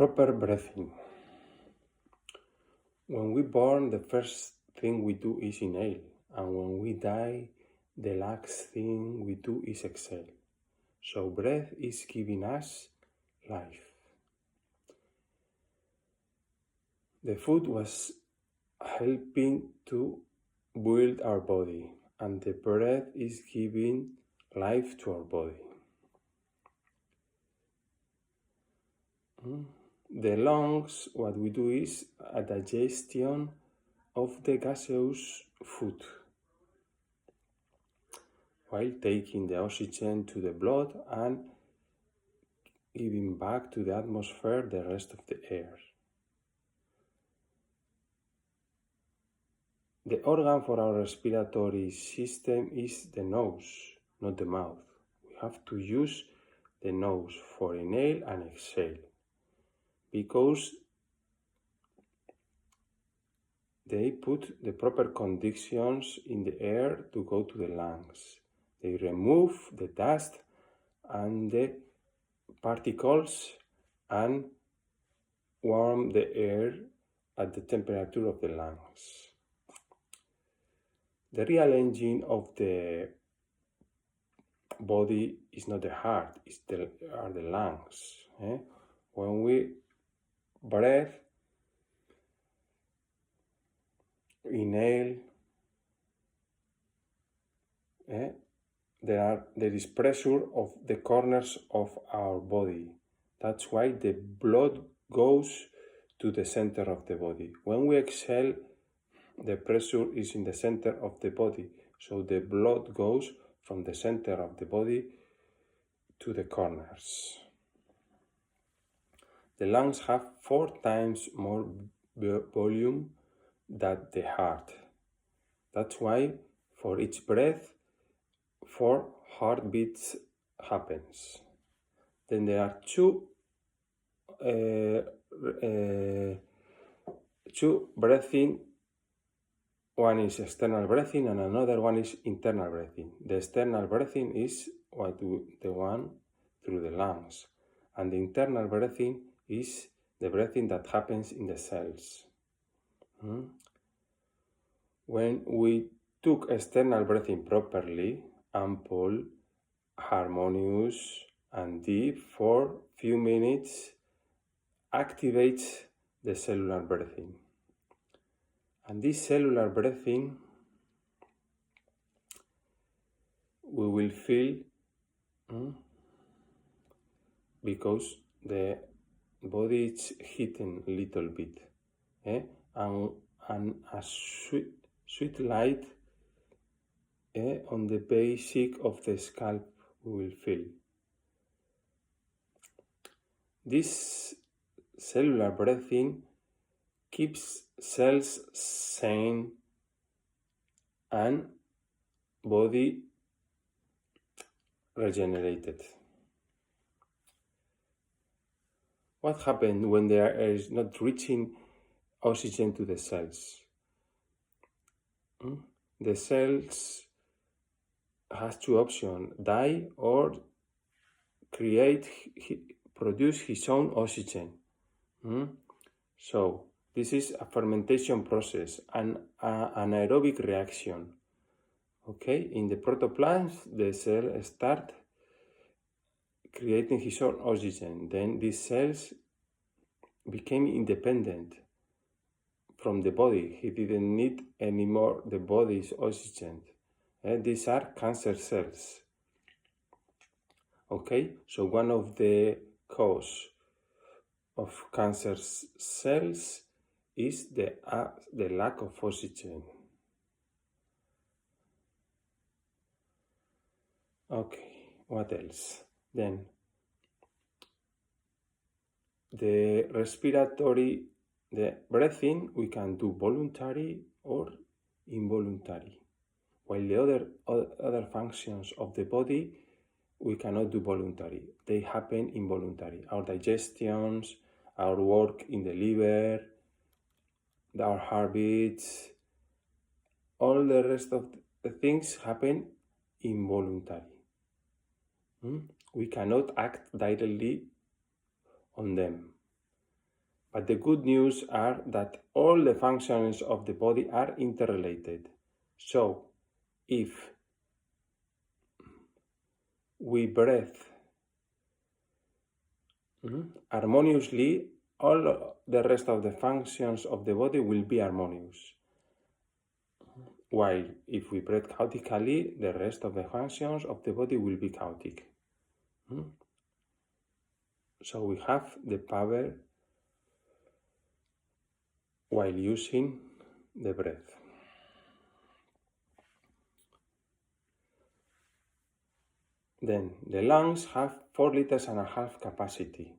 Proper breathing. When we born, the first thing we do is inhale, and when we die, the last thing we do is exhale. So breath is giving us life. The food was helping to build our body, and the breath is giving life to our body. The lungs, what we do is a digestion of the gaseous food, while taking the oxygen to the blood and giving back to the atmosphere the rest of the air. The organ for our respiratory system is the nose, not the mouth. We have to use the nose for inhale and exhale, because they put the proper conditions in the air to go to the lungs. They remove the dust and the particles and warm the air at the temperature of the lungs. The real engine of the body is not the heart, are the lungs. When we breathe, inhale, there is pressure of the corners of our body. That's why the blood goes to the center of the body. When we exhale, the pressure is in the center of the body, so the blood goes from the center of the body to the corners. The lungs have 4 times more volume than the heart. That's why for each breath, 4 heartbeats happens. Then there are two breathing. One is external breathing and another one is internal breathing. The external breathing is the one through the lungs, and the internal breathing is the breathing that happens in the cells. When we took external breathing properly, ample, harmonious, and deep for few minutes, activates the cellular breathing. And this cellular breathing, we will feel because the body is heating a little bit, and a sweet light on the basic of the scalp we will feel. This cellular breathing keeps cells sane and body regenerated. What happens when there is not reaching oxygen to the cells? The cells has 2 options: die or produce his own oxygen. So this is a fermentation process, an anaerobic reaction. In the protoplasm, the cell start creating his own oxygen. Then these cells became independent from the body. He didn't need anymore the body's oxygen. These are cancer cells. So one of the cause of cancer cells is the lack of oxygen. What else? Then the breathing we can do voluntary or involuntary, while the other functions of the body we cannot do voluntary. They happen involuntary. Our digestions, our work in the liver, our heartbeats, all the rest of the things happen involuntary. We cannot act directly on them. But the good news are that all the functions of the body are interrelated. So, if we breathe harmoniously, all the rest of the functions of the body will be harmonious. While if we breathe chaotically, the rest of the functions of the body will be chaotic. So we have the power while using the breath. Then the lungs have 4.5 liters capacity.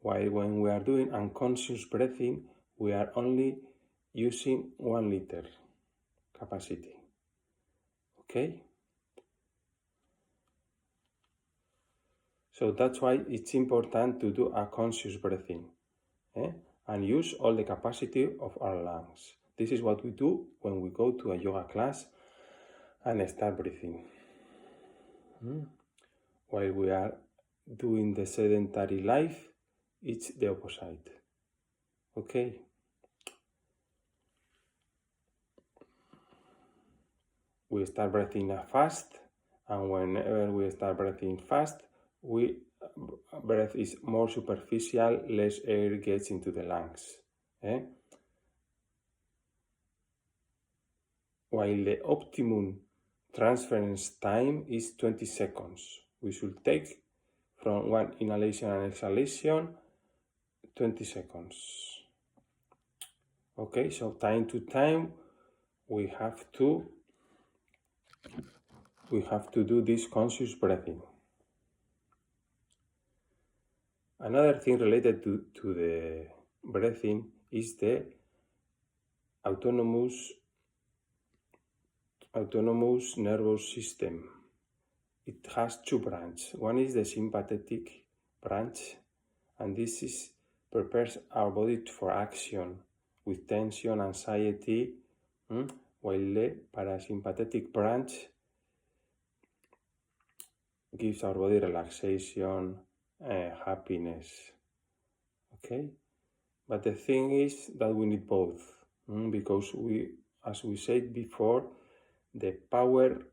While when we are doing unconscious breathing, we are only using 1 liter capacity. Okay? So that's why it's important to do a conscious breathing and use all the capacity of our lungs. This is what we do when we go to a yoga class and start breathing. While we are doing the sedentary life, it's the opposite. Okay? We start breathing fast, and whenever we start breathing fast, breath is more superficial, less air gets into the lungs. While the optimum transference time is 20 seconds. We should take from one inhalation and exhalation 20 seconds. Okay, so time to time we have to do this conscious breathing. Another thing related to the breathing is the autonomous nervous system. It has two branches. One is the sympathetic branch, and this prepares our body for action with tension, anxiety, while the parasympathetic branch gives our body relaxation, happiness. Okay? But the thing is that we need both, because as we said before, the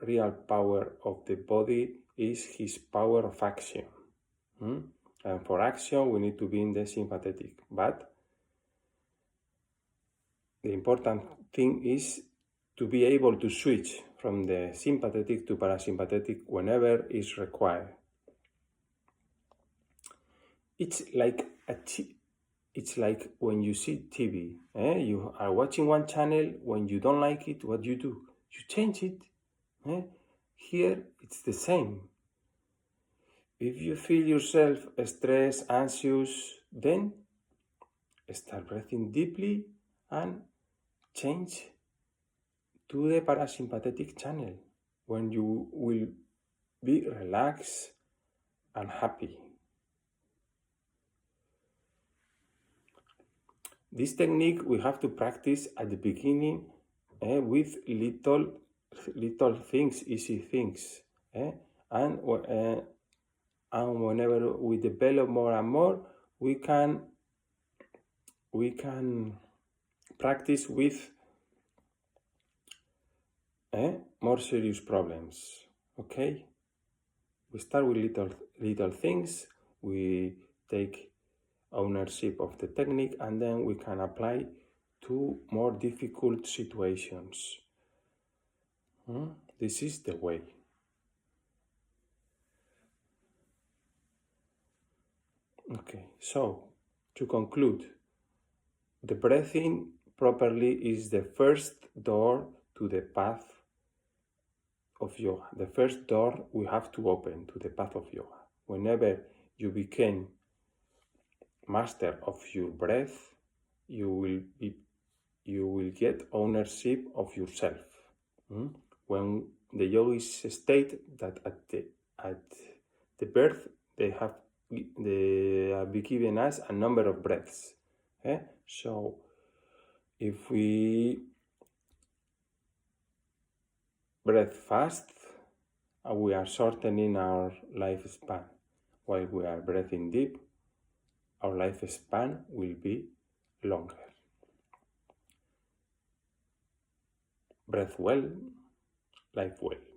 real power of the body is his power of action. And for action, we need to be in the sympathetic. But the important thing is to be able to switch from the sympathetic to parasympathetic whenever is required. It's like when you see TV. You are watching one channel. When you don't like it, what do? You change it. Here, it's the same. If you feel yourself stressed, anxious, then start breathing deeply and change to the parasympathetic channel when you will be relaxed and happy. This technique we have to practice at the beginning with little things, easy things. And whenever we develop more and more, we can practice with more serious problems. Okay? We start with little things. We take ownership of the technique, and then we can apply to more difficult situations. This is the way. Okay, so to conclude, the breathing properly is the first door to the path of yoga. The first door we have to open to the path of yoga. Whenever you became master of your breath, you will get ownership of yourself. When the yogis state that at the birth they have given us a number of breaths. So if we breathe fast, we are shortening our lifespan. While we are breathing deep, our lifespan will be longer. Breathe well, live well.